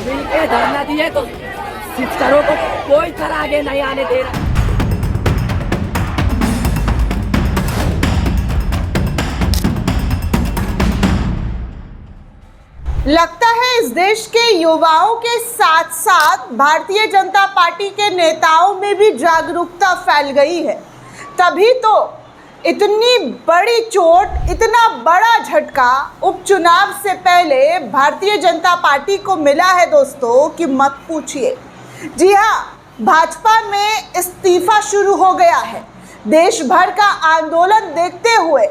मिलके धरना दिए तो शिक्षकों को कोई तरह आगे नहीं आने दे रहा। लगता है इस देश के युवाओं के साथ साथ भारतीय जनता पार्टी के नेताओं में भी जागरूकता फैल गई है, तभी तो इतनी बड़ी चोट, इतना बड़ा झटका उपचुनाव से पहले भारतीय जनता पार्टी को मिला है दोस्तों कि मत पूछिए। जी हाँ, भाजपा में इस्तीफा शुरू हो गया है। देश भर का आंदोलन देखते हुए,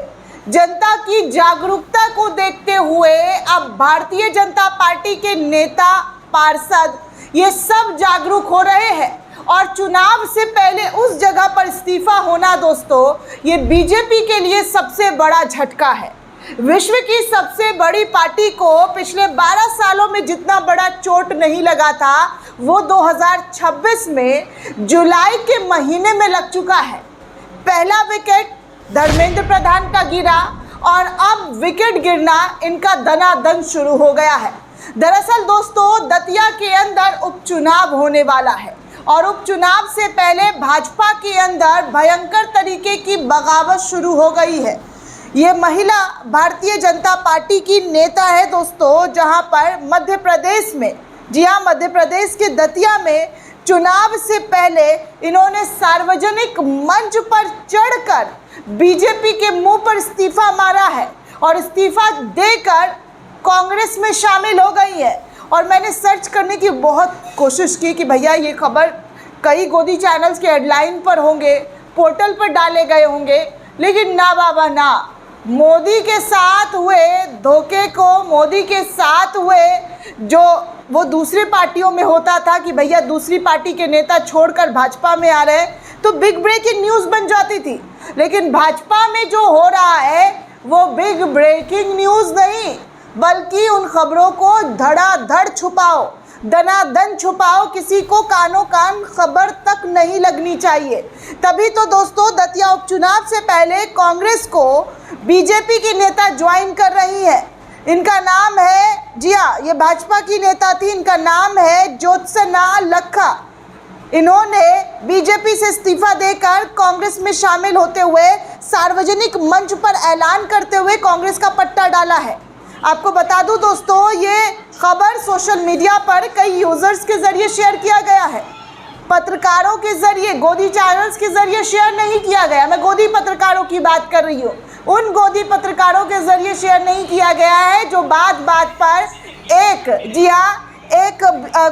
जनता की जागरूकता को देखते हुए अब भारतीय जनता पार्टी के नेता, पार्षद ये सब जागरूक हो रहे हैं और चुनाव से पहले उस जगह पर इस्तीफा होना दोस्तों ये बीजेपी के लिए सबसे बड़ा झटका है। विश्व की सबसे बड़ी पार्टी को पिछले 12 सालों में जितना बड़ा चोट नहीं लगा था वो 2026 में जुलाई के महीने में लग चुका है। पहला विकेट धर्मेंद्र प्रधान का गिरा और अब विकेट गिरना इनका दनादन शुरू हो गया है। दरअसल दोस्तों दतिया के अंदर उपचुनाव होने वाला है और उपचुनाव से पहले भाजपा के अंदर भयंकर तरीके की बगावत शुरू हो गई है। ये महिला भारतीय जनता पार्टी की नेता है दोस्तों, जहां पर मध्य प्रदेश में, जी हाँ, मध्य प्रदेश के दतिया में चुनाव से पहले इन्होंने सार्वजनिक मंच पर चढ़कर बीजेपी के मुंह पर इस्तीफा मारा है और इस्तीफा देकर कांग्रेस में शामिल हो गई है। और मैंने सर्च करने की बहुत कोशिश की कि भैया ये खबर कई गोदी चैनल्स के हेडलाइन पर होंगे, पोर्टल पर डाले गए होंगे, लेकिन ना बाबा ना। मोदी के साथ हुए धोखे को, मोदी के साथ हुए जो वो दूसरी पार्टियों में होता था कि भैया दूसरी पार्टी के नेता छोड़कर भाजपा में आ रहे हैं तो बिग ब्रेकिंग न्यूज़ बन जाती थी, लेकिन भाजपा में जो हो रहा है वो बिग ब्रेकिंग न्यूज़ नहीं, बल्कि उन खबरों को धड़ाधड़ छुपाओ, दनादन छुपाओ, किसी को कानों कान खबर तक नहीं लगनी चाहिए। तभी तो दोस्तों दतिया उपचुनाव से पहले कांग्रेस को बीजेपी की नेता ज्वाइन कर रही है। इनका नाम है, जी हाँ, ये भाजपा की नेता थी, इनका नाम है ज्योत्सना लखा। इन्होंने बीजेपी से इस्तीफा देकर कांग्रेस में शामिल होते हुए सार्वजनिक मंच पर ऐलान करते हुए कांग्रेस का पट्टा डाला है। आपको बता दूं दोस्तों, ये खबर सोशल मीडिया पर कई यूजर्स के जरिए शेयर किया गया है, पत्रकारों के जरिए, गोदी चैनल्स के जरिए शेयर नहीं किया गया। मैं गोदी पत्रकारों की बात कर रही हूँ, उन गोदी पत्रकारों के जरिए शेयर नहीं किया गया है जो बात बात पर एक, जी हाँ, एक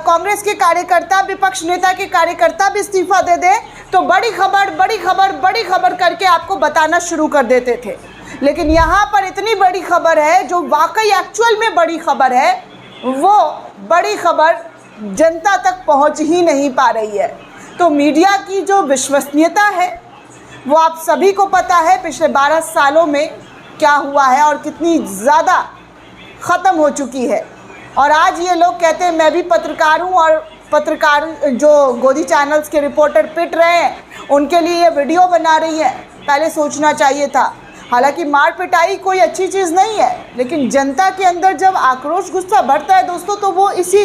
कांग्रेस के कार्यकर्ता, विपक्ष नेता के कार्यकर्ता भी इस्तीफा दे दे तो बड़ी खबर बड़ी खबर बड़ी खबर करके आपको बताना शुरू कर देते थे। लेकिन यहाँ पर इतनी बड़ी खबर है जो वाकई एक्चुअल में बड़ी खबर है, वो बड़ी खबर जनता तक पहुँच ही नहीं पा रही है। तो मीडिया की जो विश्वसनीयता है वो आप सभी को पता है पिछले 12 सालों में क्या हुआ है और कितनी ज़्यादा ख़त्म हो चुकी है। और आज ये लोग कहते हैं मैं भी पत्रकार हूँ और पत्रकार जो गोदी चैनल्स के रिपोर्टर पिट रहे हैं उनके लिए ये वीडियो बना रही है। पहले सोचना चाहिए था। हालांकि मार पिटाई कोई अच्छी चीज़ नहीं है, लेकिन जनता के अंदर जब आक्रोश, गुस्सा बढ़ता है दोस्तों तो वो इसी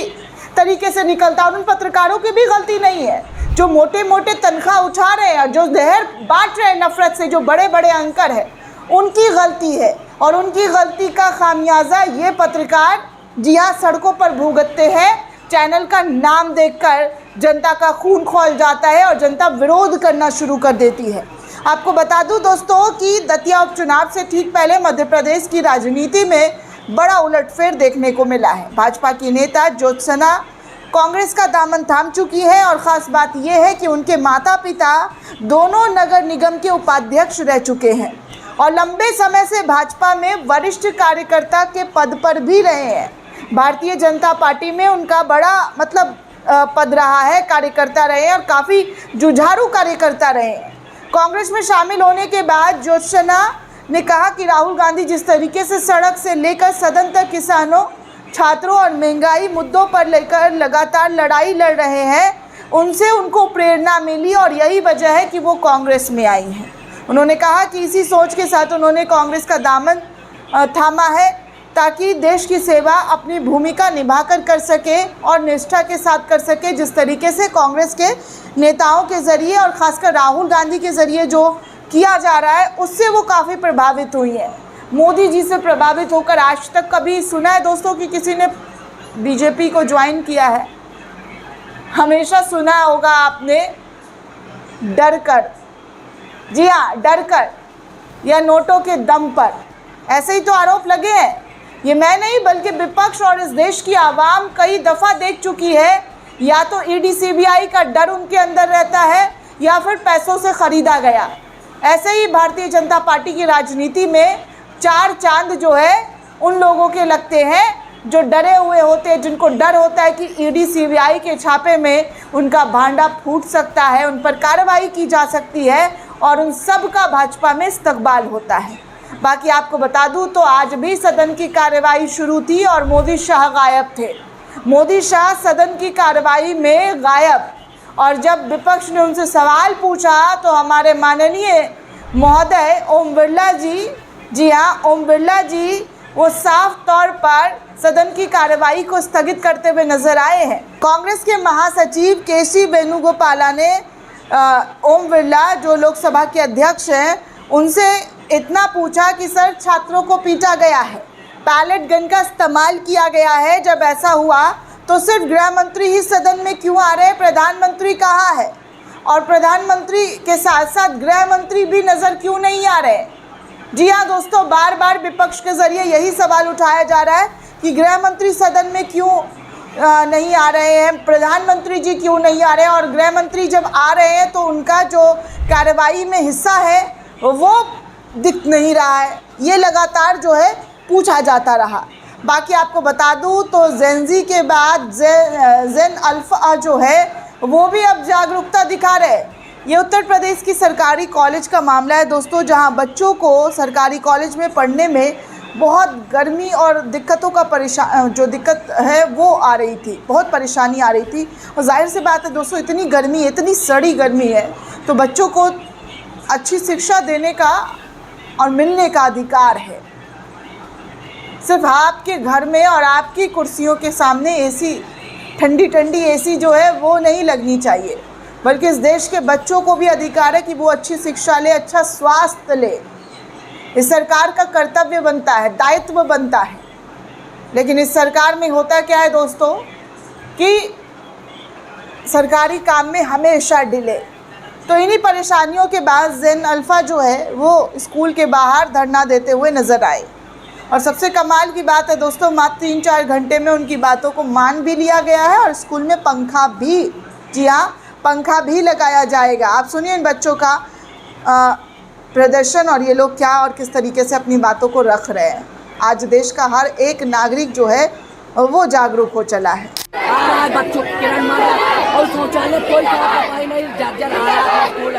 तरीके से निकलता है। और उन पत्रकारों की भी गलती नहीं है जो मोटे मोटे तनख्वाह उठा रहे हैं और जो जहर बांट रहे हैं नफरत से, जो बड़े बड़े अंकर है, उनकी गलती है। और उनकी गलती का खामियाजा ये पत्रकार, जी हाँ, सड़कों पर भुगतते हैं। चैनल का नाम देखकर जनता का खून खौल जाता है और जनता विरोध करना शुरू कर देती है। आपको बता दूं दोस्तों कि दतिया उपचुनाव से ठीक पहले मध्य प्रदेश की राजनीति में बड़ा उलटफेर देखने को मिला है। भाजपा की नेता ज्योत्सना कांग्रेस का दामन थाम चुकी है और ख़ास बात यह है कि उनके माता पिता दोनों नगर निगम के उपाध्यक्ष रह चुके हैं और लंबे समय से भाजपा में वरिष्ठ कार्यकर्ता के पद पर भी रहे हैं। भारतीय जनता पार्टी में उनका बड़ा पद रहा है, कार्यकर्ता रहे हैं और काफ़ी जुझारू कार्यकर्ता रहे हैं। कांग्रेस में शामिल होने के बाद ज्योत्सना ने कहा कि राहुल गांधी जिस तरीके से सड़क से लेकर सदन तक किसानों, छात्रों और महंगाई मुद्दों पर लेकर लगातार लड़ाई लड़ रहे हैं, उनसे उनको प्रेरणा मिली और यही वजह है कि वो कांग्रेस में आई हैं। उन्होंने कहा कि इसी सोच के साथ उन्होंने कांग्रेस का दामन थामा है ताकि देश की सेवा अपनी भूमिका निभाकर कर सके और निष्ठा के साथ कर सके। जिस तरीके से कांग्रेस के नेताओं के ज़रिए और ख़ासकर राहुल गांधी के ज़रिए जो किया जा रहा है उससे वो काफ़ी प्रभावित हुई हैं। मोदी जी से प्रभावित होकर आज तक कभी सुना है दोस्तों कि किसी ने बीजेपी को ज्वाइन किया है? हमेशा सुना होगा आपने डर कर, जी हाँ डर कर या नोटों के दम पर, ऐसे ही तो आरोप लगे हैं। ये मैं नहीं बल्कि विपक्ष और इस देश की आवाम कई दफ़ा देख चुकी है। या तो ईडी सीबीआई का डर उनके अंदर रहता है या फिर पैसों से ख़रीदा गया। ऐसे ही भारतीय जनता पार्टी की राजनीति में चार चांद जो है उन लोगों के लगते हैं जो डरे हुए होते हैं, जिनको डर होता है कि ईडी सीबीआई के छापे में उनका भांडा फूट सकता है, उन पर कार्रवाई की जा सकती है और उन सब का भाजपा में इस्तकबाल होता है। बाकी आपको बता दूं तो आज भी सदन की कार्रवाई शुरू थी और मोदी शाह गायब थे। मोदी शाह सदन की कार्रवाई में गायब, और जब विपक्ष ने उनसे सवाल पूछा तो हमारे माननीय महोदय ओम बिरला जी, जी हाँ ओम बिरला जी, वो साफ तौर पर सदन की कार्रवाई को स्थगित करते हुए नजर आए हैं। कांग्रेस के महासचिव केसी वेणुगोपाला ने ओम बिरला जो लोकसभा के अध्यक्ष हैं उनसे इतना पूछा कि सर छात्रों को पीटा गया है, पैलेट गन का इस्तेमाल किया गया है, जब ऐसा हुआ तो सिर्फ गृह मंत्री ही सदन में क्यों आ रहे हैं, प्रधानमंत्री कहाँ है? और प्रधानमंत्री के साथ साथ गृह मंत्री भी नज़र क्यों नहीं आ रहे? जी हाँ दोस्तों, बार बार विपक्ष के ज़रिए यही सवाल उठाया जा रहा है कि गृह मंत्री सदन में क्यों नहीं आ रहे हैं, प्रधानमंत्री जी क्यों नहीं आ रहे हैं, और गृह मंत्री जब आ रहे हैं तो उनका जो कार्रवाई में हिस्सा है वो दिख नहीं रहा है। ये लगातार जो है पूछा जाता रहा। बाकी आपको बता दूं तो जेनजी के बाद जेन अल्फा जो है वो भी अब जागरूकता दिखा रहे हैं। ये उत्तर प्रदेश की सरकारी कॉलेज का मामला है दोस्तों, जहां बच्चों को सरकारी कॉलेज में पढ़ने में बहुत गर्मी और दिक्कतों का जो दिक्कत है वो आ रही थी, बहुत परेशानी आ रही थी। और जाहिर सी बात है दोस्तों, इतनी गर्मी, इतनी सड़ी गर्मी है तो बच्चों को अच्छी शिक्षा देने का और मिलने का अधिकार है। सिर्फ आपके घर में और आपकी कुर्सियों के सामने एसी, ठंडी ठंडी एसी जो है वो नहीं लगनी चाहिए, बल्कि इस देश के बच्चों को भी अधिकार है कि वो अच्छी शिक्षा ले, अच्छा स्वास्थ्य ले। इस सरकार का कर्तव्य बनता है, दायित्व बनता है। लेकिन इस सरकार में होता क्या है दोस्तों कि सरकारी काम में हमेशा डिले। तो इन्हीं परेशानियों के बाद जेन अल्फा जो है वो स्कूल के बाहर धरना देते हुए नज़र आए। और सबसे कमाल की बात है दोस्तों, मात्र 3-4 घंटे में उनकी बातों को मान भी लिया गया है और स्कूल में पंखा भी, जी हाँ पंखा भी लगाया जाएगा। आप सुनिए इन बच्चों का प्रदर्शन और ये लोग क्या और किस तरीके से अपनी बातों को रख रहे हैं। आज देश का हर एक नागरिक जो है वो जागरूक हो चला है। बच्चों किरण मारा और शौचालय कोई सफाई नहीं, जर्जर हालत स्कूल,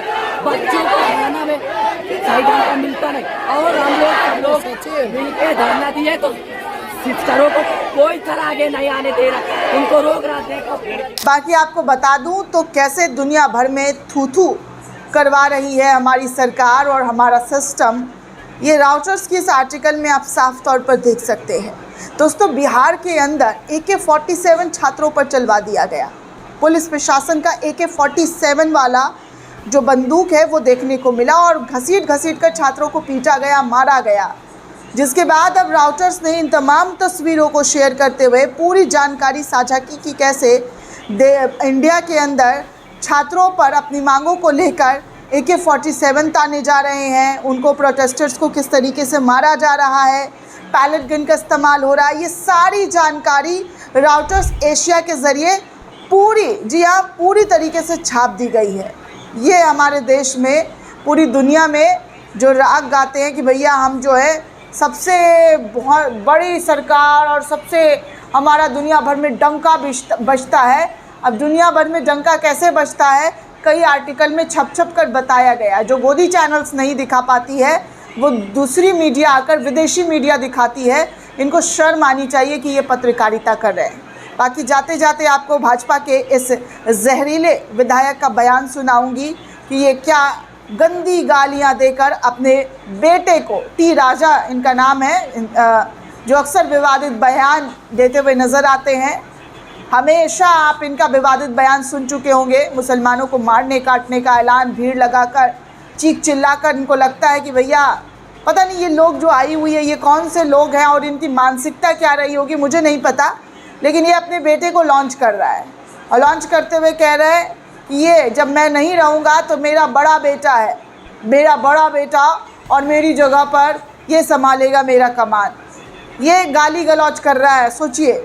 बच्चों को खाना में सही ढंग का मिलता नहीं। और हम लोग मिलकर धरना दिए तो शिक्षकों को कोई तरह आगे नहीं आने दे रहा, उनको रोक रहा है। बाकी आपको बता दूं तो कैसे दुनिया भर में थू करवा रही है हमारी सरकार और हमारा सिस्टम, ये राउटर्स की इस आर्टिकल में आप साफ तौर पर देख सकते हैं। दोस्तों, बिहार के अंदर AK-47 छात्रों पर चलवा दिया गया। पुलिस प्रशासन का AK-47 वाला जो बंदूक है वो देखने को मिला और घसीट कर छात्रों को पीटा गया, मारा गया। जिसके बाद अब राउटर्स ने इन तमाम तस्वीरों को शेयर करते हुए पूरी जानकारी साझा की कि कैसे इंडिया के अंदर छात्रों पर अपनी मांगों को लेकर AK-47 ताने जा रहे हैं, उनको प्रोटेस्टर्स को किस तरीके से मारा जा रहा है, पैलेट गन का इस्तेमाल हो रहा है। ये सारी जानकारी राउटर्स एशिया के ज़रिए पूरी, जी हाँ पूरी तरीके से छाप दी गई है। ये हमारे देश में, पूरी दुनिया में जो राग गाते हैं कि भैया हम जो है सबसे बहुत बड़ी सरकार और सबसे हमारा दुनिया भर में डंका बजता है। अब दुनिया भर में डंका कैसे बजता है कई आर्टिकल में छप कर बताया गया। जो गोदी चैनल्स नहीं दिखा पाती है वो दूसरी मीडिया आकर, विदेशी मीडिया दिखाती है। इनको शर्म आनी चाहिए कि ये पत्रकारिता कर रहे हैं। बाकी जाते जाते आपको भाजपा के इस जहरीले विधायक का बयान सुनाऊंगी कि ये क्या गंदी गालियां देकर अपने बेटे को, टी राजा इनका नाम है, जो अक्सर विवादित बयान देते हुए नज़र आते हैं। हमेशा आप इनका विवादित बयान सुन चुके होंगे। मुसलमानों को मारने काटने का ऐलान, भीड़ लगाकर, चीख चिल्लाकर। इनको लगता है कि भैया पता नहीं ये लोग जो आई हुई है ये कौन से लोग हैं और इनकी मानसिकता क्या रही होगी, मुझे नहीं पता। लेकिन ये अपने बेटे को लॉन्च कर रहा है और लॉन्च करते हुए कह रहा है कि ये जब मैं नहीं रहूँगा तो मेरा बड़ा बेटा है, मेरा बड़ा बेटा, और मेरी जगह पर ये संभालेगा मेरा कमान। ये गाली गलौज कर रहा है। सोचिए,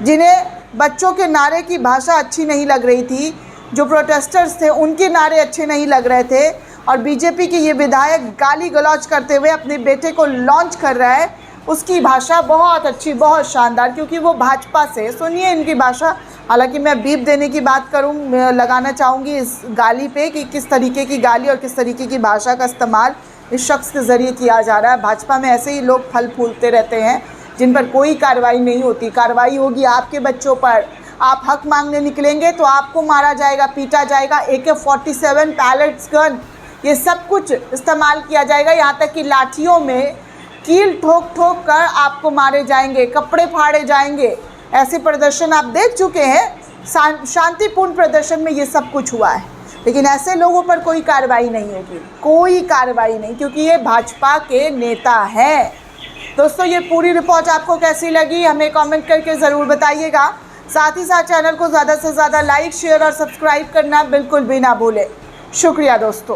जिन्हें बच्चों के नारे की भाषा अच्छी नहीं लग रही थी, जो प्रोटेस्टर्स थे उनके नारे अच्छे नहीं लग रहे थे, और बीजेपी के ये विधायक गाली गलौज करते हुए अपने बेटे को लॉन्च कर रहा है। उसकी भाषा बहुत अच्छी, बहुत शानदार, क्योंकि वो भाजपा से। सुनिए इनकी भाषा। हालांकि मैं बीप देने की बात लगाना चाहूँगी इस गाली पे कि किस तरीके की गाली और किस तरीके की भाषा का इस्तेमाल इस शख्स के ज़रिए किया जा रहा है। भाजपा में ऐसे ही लोग फल फूलते रहते हैं जिन पर कोई कार्रवाई नहीं होती। कार्रवाई होगी आपके बच्चों पर। आप हक मांगने निकलेंगे तो आपको मारा जाएगा, पीटा जाएगा। AK-47, पैलेट्स गन, ये सब कुछ इस्तेमाल किया जाएगा। यहाँ तक कि लाठियों में कील ठोक ठोक कर आपको मारे जाएंगे, कपड़े फाड़े जाएंगे। ऐसे प्रदर्शन आप देख चुके हैं। शांतिपूर्ण प्रदर्शन में ये सब कुछ हुआ है, लेकिन ऐसे लोगों पर कोई कार्रवाई नहीं होगी, कोई कार्रवाई नहीं, क्योंकि ये भाजपा के नेता हैं। दोस्तों, ये पूरी रिपोर्ट आपको कैसी लगी हमें कमेंट करके ज़रूर बताइएगा। साथ ही साथ चैनल को ज़्यादा से ज़्यादा लाइक, शेयर और सब्सक्राइब करना बिल्कुल भी ना भूलें। शुक्रिया दोस्तों।